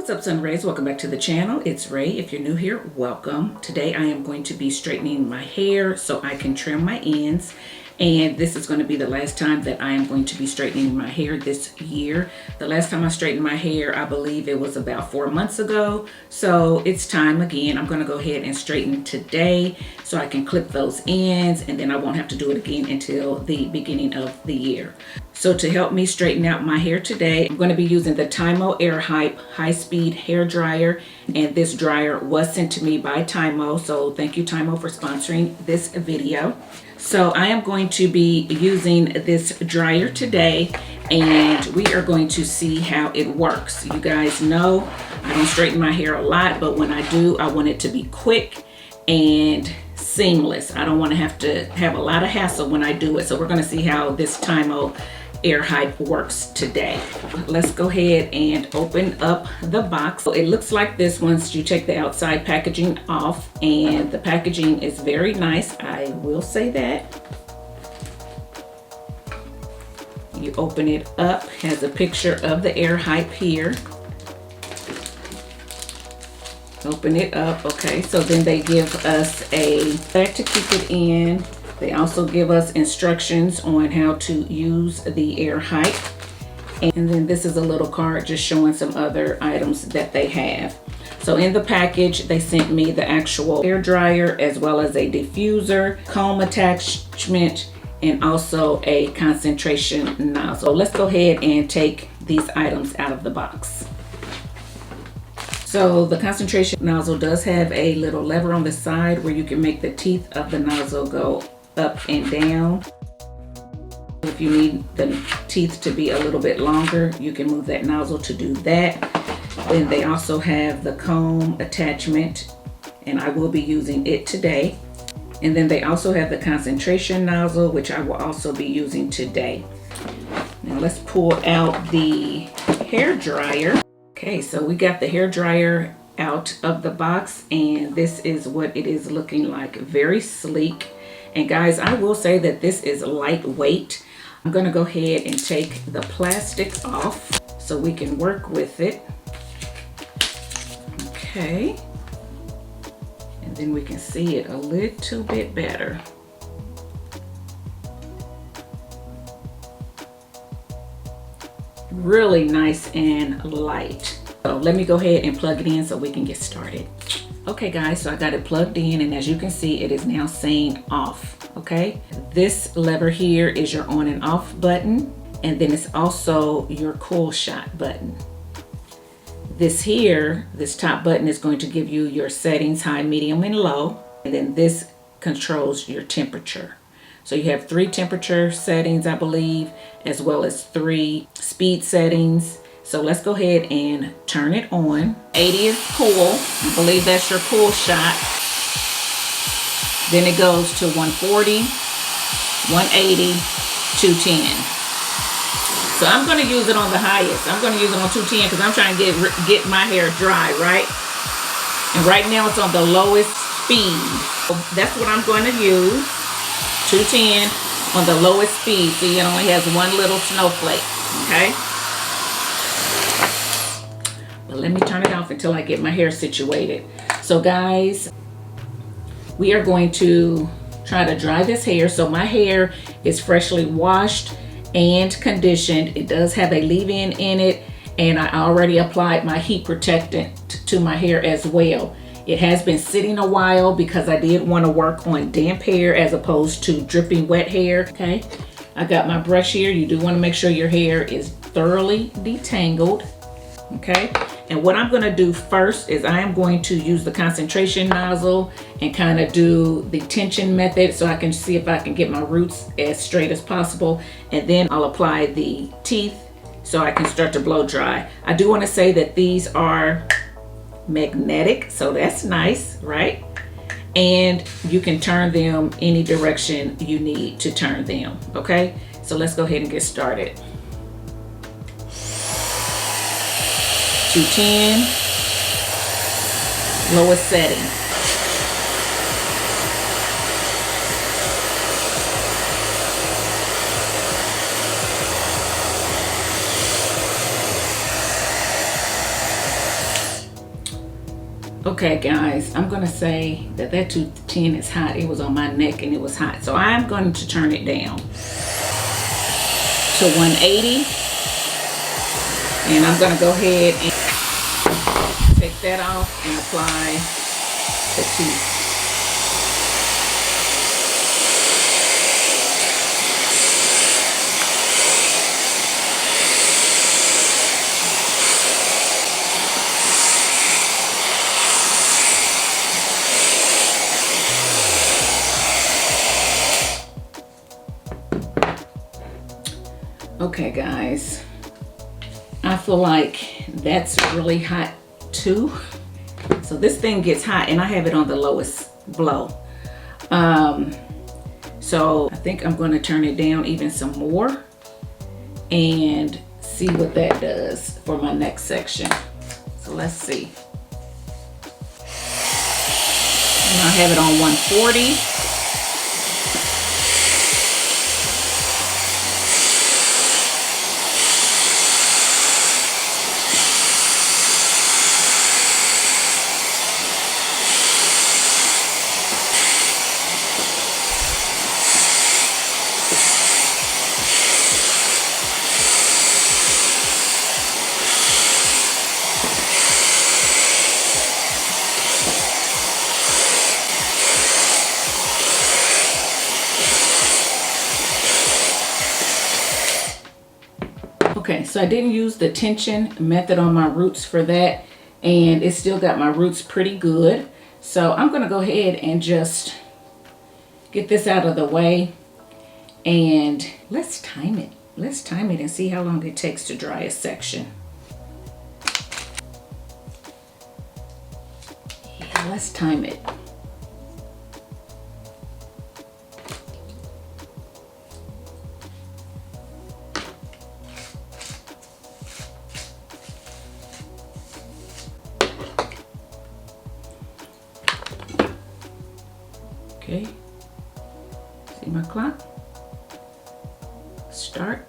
What's up, Sun Rays? Welcome back to the channel. It's Ray. If you're new here, welcome. Today I am going to be straightening my hair so I can trim my ends. And this is going to be the last time that I am going to be straightening my hair this year. The last time I straightened my hair, I believe it was about 4 months ago. So it's time again. I'm going to go ahead and straighten today so I can clip those ends, and then I won't have to do it again until the beginning of the year. So to help me straighten out my hair today, I'm going to be using the TYMO AirHype high-speed hair dryer. And this dryer was sent to me by TYMO. So thank you, TYMO, for sponsoring this video. So I am going to be using this dryer today, and we are going to see how it works. You guys know I don't straighten my hair a lot, but when I do, I want it to be quick and seamless. I don't want to have a lot of hassle when I do it. So we're going to see how this TYMO AirHype works today. Let's go ahead and open up the box. So it looks like this once you take the outside packaging off, and the packaging is very nice, I will say that. You open it up, has a picture of the AirHype here. Open it up. Okay, so then they give us a bag to keep it in. They also give us instructions on how to use the AirHype. And then this is a little card just showing some other items that they have. So in the package, they sent me the actual hair dryer as well as a diffuser, comb attachment, and also a concentration nozzle. Let's go ahead and take these items out of the box. So the concentration nozzle does have a little lever on the side where you can make the teeth of the nozzle go up and down. If you need the teeth to be a little bit longer, you can move that nozzle to do that. Then they also have the comb attachment, and I will be using it today. And then they also have the concentration nozzle, which I will also be using today. Now let's pull out the hair dryer. Okay, so we got the hair dryer out of the box, and this is what it is looking like. Very sleek. And guys, I will say that this is lightweight. I'm going to go ahead and take the plastic off so we can work with it. Okay. And then we can see it a little bit better. Really nice and light. So let me go ahead and plug it in so we can get started. Okay guys, so I got it plugged in, and as you can see, it is now saying off. Okay, this lever here is your on and off button, and then it's also your cool shot button. This here, this top button is going to give you your settings, high, medium, and low, and then this controls your temperature. So you have 3 temperature settings, I believe, as well as 3 speed settings. So let's go ahead and turn it on. 80 is cool. I believe that's your cool shot. Then it goes to 140, 180, 210. So I'm going to use it on the highest. I'm going to use it on 210 because I'm trying to get my hair dry, right? And right now it's on the lowest speed. So that's what I'm going to use. 210 on the lowest speed. See, it only has one little snowflake, okay? But let me turn it off until I get my hair situated. So guys, we are going to try to dry this hair. So my hair is freshly washed and conditioned. It does have a leave-in in it, and I already applied my heat protectant to my hair as well. It has been sitting a while because I did want to work on damp hair as opposed to dripping wet hair. Okay, I got my brush here. You do want to make sure your hair is thoroughly detangled. Okay, and what I'm going to do first is I am going to use the concentration nozzle and kind of do the tension method so I can see if I can get my roots as straight as possible, and then I'll apply the teeth so I can start to blow dry. I do want to say that these are magnetic, so that's nice, right? And you can turn them any direction you need to turn them. Okay, so let's go ahead and get started. 210, lowest setting. Okay guys, I'm gonna say that 210 is hot. It was on my neck and it was hot. So I'm going to turn it down to 180. And I'm gonna go ahead and take that off and apply the tea. Okay guys, I feel like that's really hot too. So this thing gets hot and I have it on the lowest blow. So I think I'm going to turn it down even some more and see what that does for my next section. So let's see. And I have it on 140. Okay, so I didn't use the tension method on my roots for that, and it still got my roots pretty good. So I'm gonna go ahead and just get this out of the way, and let's time it. Let's time it and see how long it takes to dry a section. Yeah, let's time it. Okay, see my clock? Start.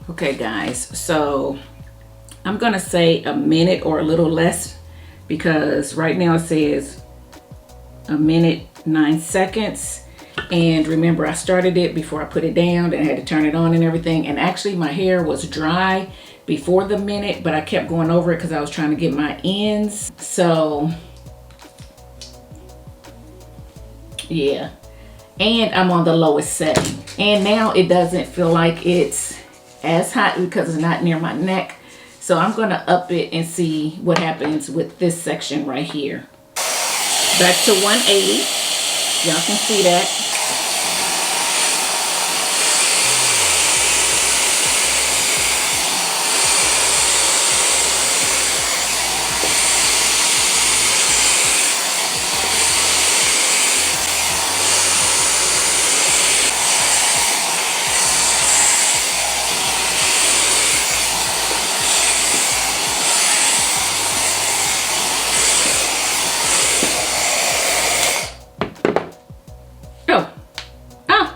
Okay guys, so I'm gonna say a minute or a little less, because right now it says a minute 9 seconds. And remember, I started it before I put it down and I had to turn it on and everything. And actually my hair was dry before the minute, but I kept going over it because I was trying to get my ends. So yeah, and I'm on the lowest setting. And now it doesn't feel like it's as hot because it's not near my neck. So I'm gonna up it and see what happens with this section right here. Back to 180. Y'all can see that.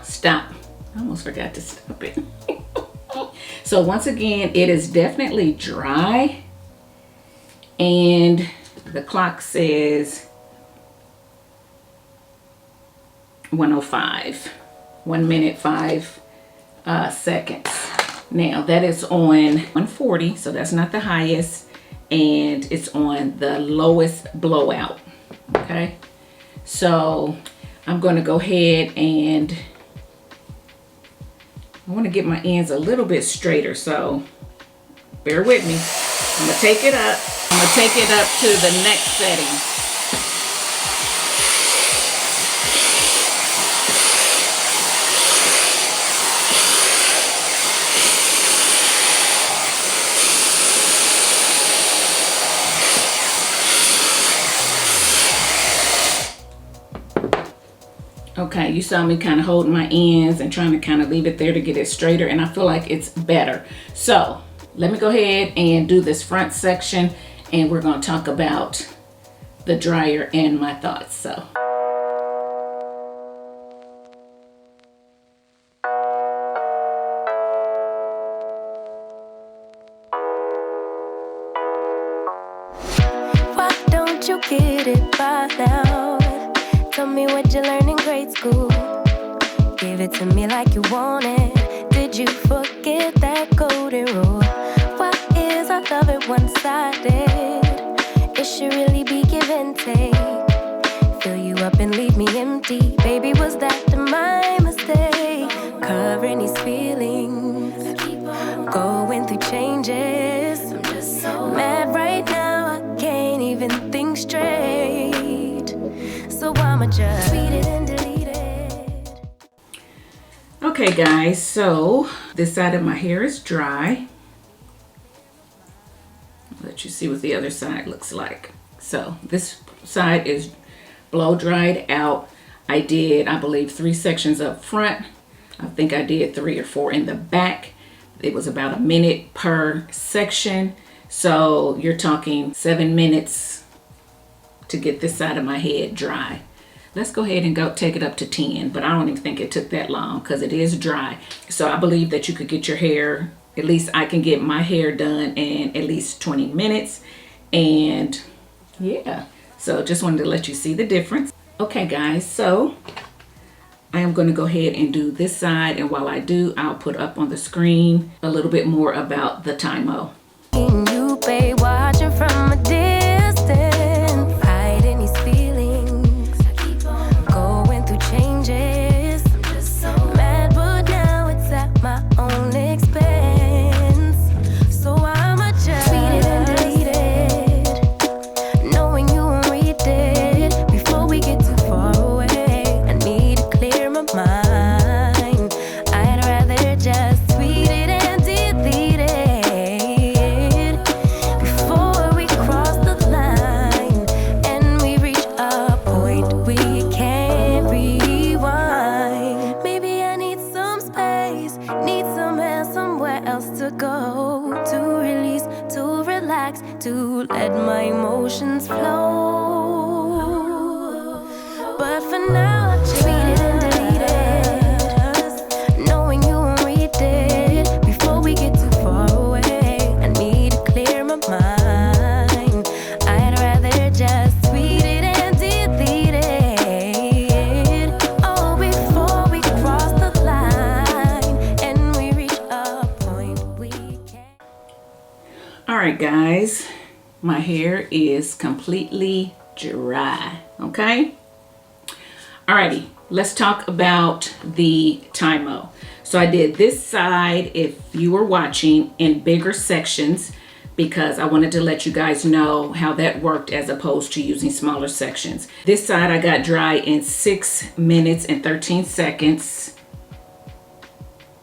Stop. I almost forgot to stop it. So once again, it is definitely dry, and the clock says 1:05, 1 minute 5 seconds. Now that is on 140, so that's not the highest, and it's on the lowest blowout. Okay, so I'm going to go ahead and I want to get my ends a little bit straighter, so bear with me. I'm going to take it up. I'm going to take it up to the next setting. Okay, you saw me kind of holding my ends and trying to kind of leave it there to get it straighter, and I feel like it's better. So let me go ahead and do this front section, and we're going to talk about the dryer and my thoughts. So why don't you get it by now? Tell me what you learned in grade school. Give it to me like you want it. Did you forget that golden rule? Why is our love it one-sided? It should really be give and take. Fill you up and leave me empty. Baby, was that my mistake? Covering these feelings, going through changes. I'm just so mad right now, I can't even think straight. So I'ma just tweet it and delete it. okay guys, so this side of my hair is dry. I'll let you see what the other side looks like. So this side is blow dried out. I did, I believe, 3 sections up front. I think I did 3 or 4 in the back. It was about a minute per section. So you're talking 7 minutes to get this side of my head dry. Let's go ahead and go take it up to 10, but I don't even think it took that long because it is dry. So I believe that you could get your hair, at least I can get my hair done in at least 20 minutes. And yeah, so just wanted to let you see the difference. Okay guys, so I am going to go ahead and do this side, and while I do, I'll put up on the screen a little bit more about the TYMO. You pay watching from a distance, hiding these feelings, going through changes. I'm just so mad, but now it's at my own expense. So I'ma just tweet it and delete it, knowing you won't read it before we get too far away. I need to clear my mind. I'd rather just tweet it and delete it before we cross the line and we reach a point we can't rewind. Maybe I need some space, need somewhere, somewhere else to go, to release, to relax, to let my emotions flow. But for now, I just tweet it and delete it, knowing you won't read it before we get too far away. I need to clear my mind. I'd rather just tweet it and delete it, oh, before we cross the line and we reach a point we can't. All right guys, my hair is completely dry, okay? Alrighty, let's talk about the TYMO. So I did this side, if you were watching, in bigger sections because I wanted to let you guys know how that worked as opposed to using smaller sections. This side I got dry in 6 minutes and 13 seconds.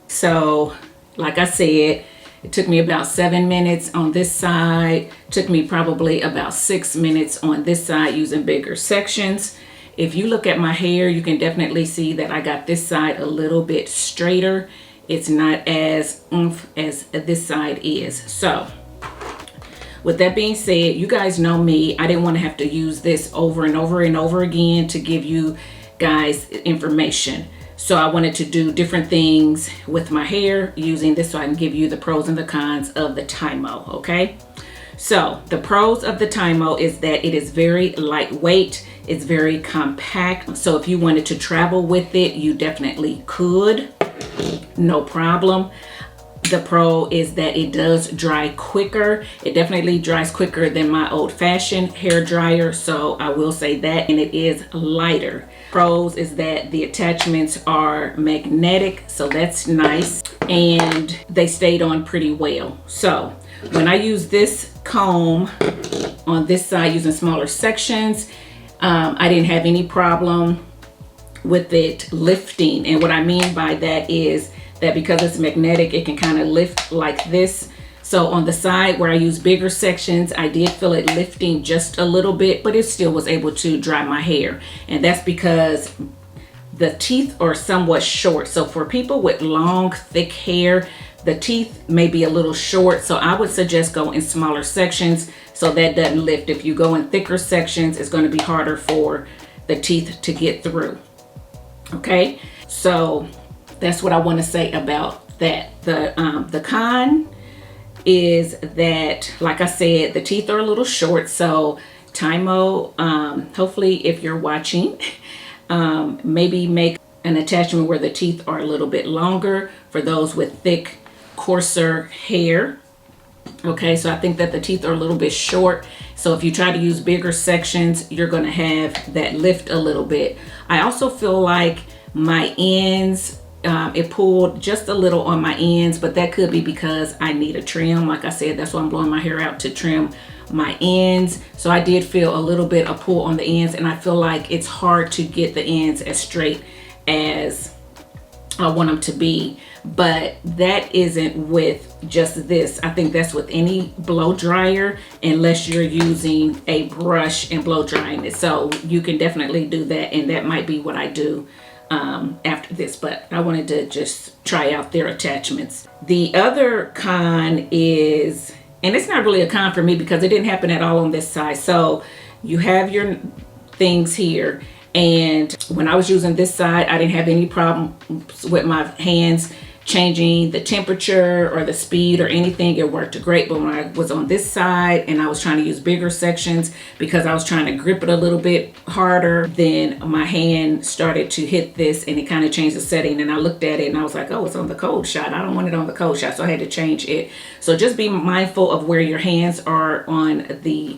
So like I said, it took me about 7 minutes on this side. Took me probably about 6 minutes on this side using bigger sections. If you look at my hair, you can definitely see that I got this side a little bit straighter. It's not as oomph as this side is. So with that being said, you guys know me. I didn't want to have to use this over and over and over again to give you guys information. So I wanted to do different things with my hair using this so I can give you the pros and the cons of the TYMO, okay? So the pros of the TYMO is that it is very lightweight. It's very compact. So if you wanted to travel with it, you definitely could, no problem. The pro is that it does dry quicker. It definitely dries quicker than my old-fashioned hair dryer, so I will say that, and it is lighter. Pros is that the attachments are magnetic, so that's nice, and they stayed on pretty well. So when I use this comb on this side using smaller sections, I didn't have any problem with it lifting. And what I mean by that is that because it's magnetic, it can kind of lift like this. So on the side where I use bigger sections, I did feel it lifting just a little bit, but it still was able to dry my hair. And that's because the teeth are somewhat short. So for people with long, thick hair, the teeth may be a little short. So I would suggest go in smaller sections so that doesn't lift. If you go in thicker sections, it's going to be harder for the teeth to get through. Okay, so that's what I want to say about that. The con is that, like I said, the teeth are a little short. So TYMO, hopefully if you're watching, maybe make an attachment where the teeth are a little bit longer for those with thick, coarser hair. Okay, so I think that the teeth are a little bit short. So if you try to use bigger sections, you're going to have that lift a little bit. I also feel like my ends, it pulled just a little on my ends, but that could be because I need a trim. Like I said, that's why I'm blowing my hair out, to trim my ends. So I did feel a little bit of pull on the ends, and I feel like it's hard to get the ends as straight as I want them to be. But that isn't with just this. I think that's with any blow dryer, unless you're using a brush and blow drying it. So you can definitely do that, and that might be what I do after this. But I wanted to just try out their attachments. The other con is, and it's not really a con for me because it didn't happen at all on this side. So you have your things here, and when I was using this side, I didn't have any problem with my hands changing the temperature or the speed or anything. It worked great. But when I was on this side and I was trying to use bigger sections, because I was trying to grip it a little bit harder, then my hand started to hit this and it kind of changed the setting. And I looked at it and I was like, oh, it's on the cold shot. I don't want it on the cold shot. So I had to change it. So just be mindful of where your hands are on the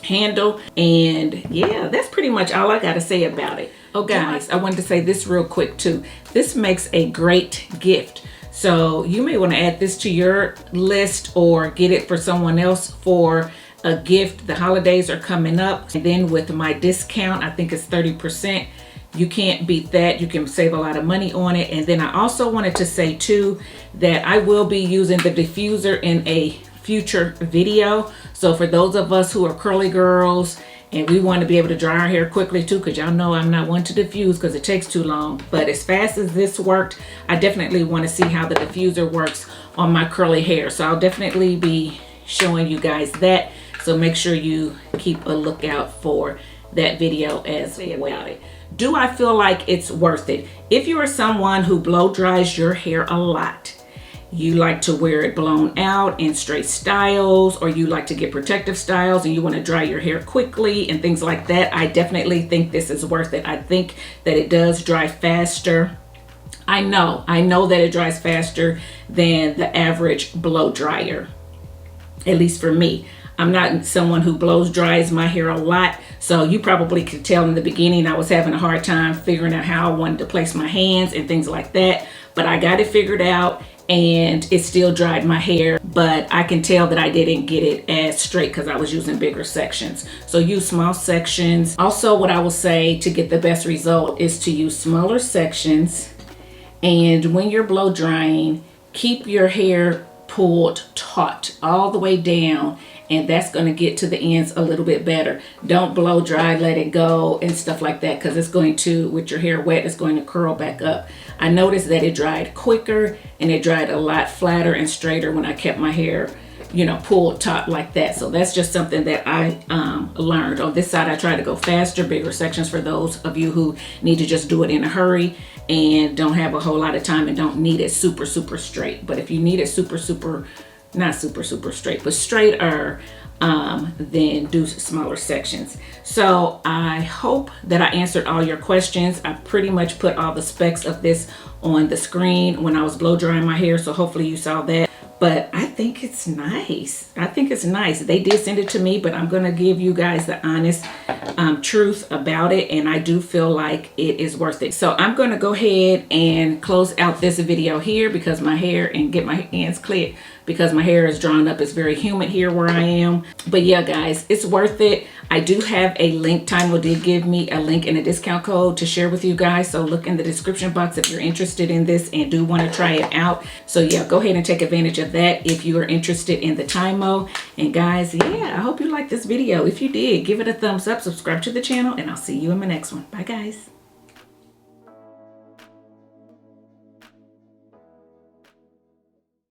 handle. And yeah, that's pretty much all I got to say about it. Oh guys, I wanted to say this real quick too. This makes a great gift. So you may want to add this to your list or get it for someone else for a gift. The holidays are coming up. And then with my discount, I think it's 30%. You can't beat that. You can save a lot of money on it. And then I also wanted to say too that I will be using the diffuser in a future video. So for those of us who are curly girls and we want to be able to dry our hair quickly too, because y'all know I'm not one to diffuse because it takes too long. But as fast as this worked, I definitely want to see how the diffuser works on my curly hair. So I'll definitely be showing you guys that. So make sure you keep a lookout for that video as well. Do I feel like it's worth it? If you are someone who blow dries your hair a lot, you like to wear it blown out in straight styles, or you like to get protective styles and you want to dry your hair quickly and things like that, I definitely think this is worth it. I think that it does dry faster. I know that it dries faster than the average blow dryer, at least for me. I'm not someone who blows dries my hair a lot, so you probably could tell in the beginning I was having a hard time figuring out how I wanted to place my hands and things like that, but I got it figured out. And it still dried my hair, but I can tell that I didn't get it as straight because I was using bigger sections. So use small sections. Also, what I will say to get the best result is to use smaller sections. And when you're blow drying, keep your hair pulled taut all the way down, and that's going to get to the ends a little bit better. Don't blow dry, let it go and stuff like that, because it's going to, with your hair wet, it's going to curl back up. I noticed that it dried quicker and it dried a lot flatter and straighter when I kept my hair, you know, pulled taut like that. So that's just something that I learned. On this side, I try to go faster, bigger sections for those of you who need to just do it in a hurry and don't have a whole lot of time and don't need it super, super straight. But if you need it super, super, not super, super straight, but straighter, then do smaller sections. So I hope that I answered all your questions. I pretty much put all the specs of this on the screen when I was blow drying my hair, so hopefully you saw that. But I think it's nice. I think it's nice. They did send it to me, but I'm gonna give you guys the honest truth about it, and I do feel like it is worth it. So I'm gonna go ahead and close out this video here because my hair, and get my hands clear because my hair is drawn up. It's very humid here where I am. But yeah, guys, it's worth it. I do have a link. TYMO did give me a link and a discount code to share with you guys. So look in the description box if you're interested in this and do want to try it out. So yeah, go ahead and take advantage of that if you are interested in the TYMO. And guys, yeah, I hope you liked this video. If you did, give it a thumbs up, subscribe to the channel, and I'll see you in my next one. Bye, guys.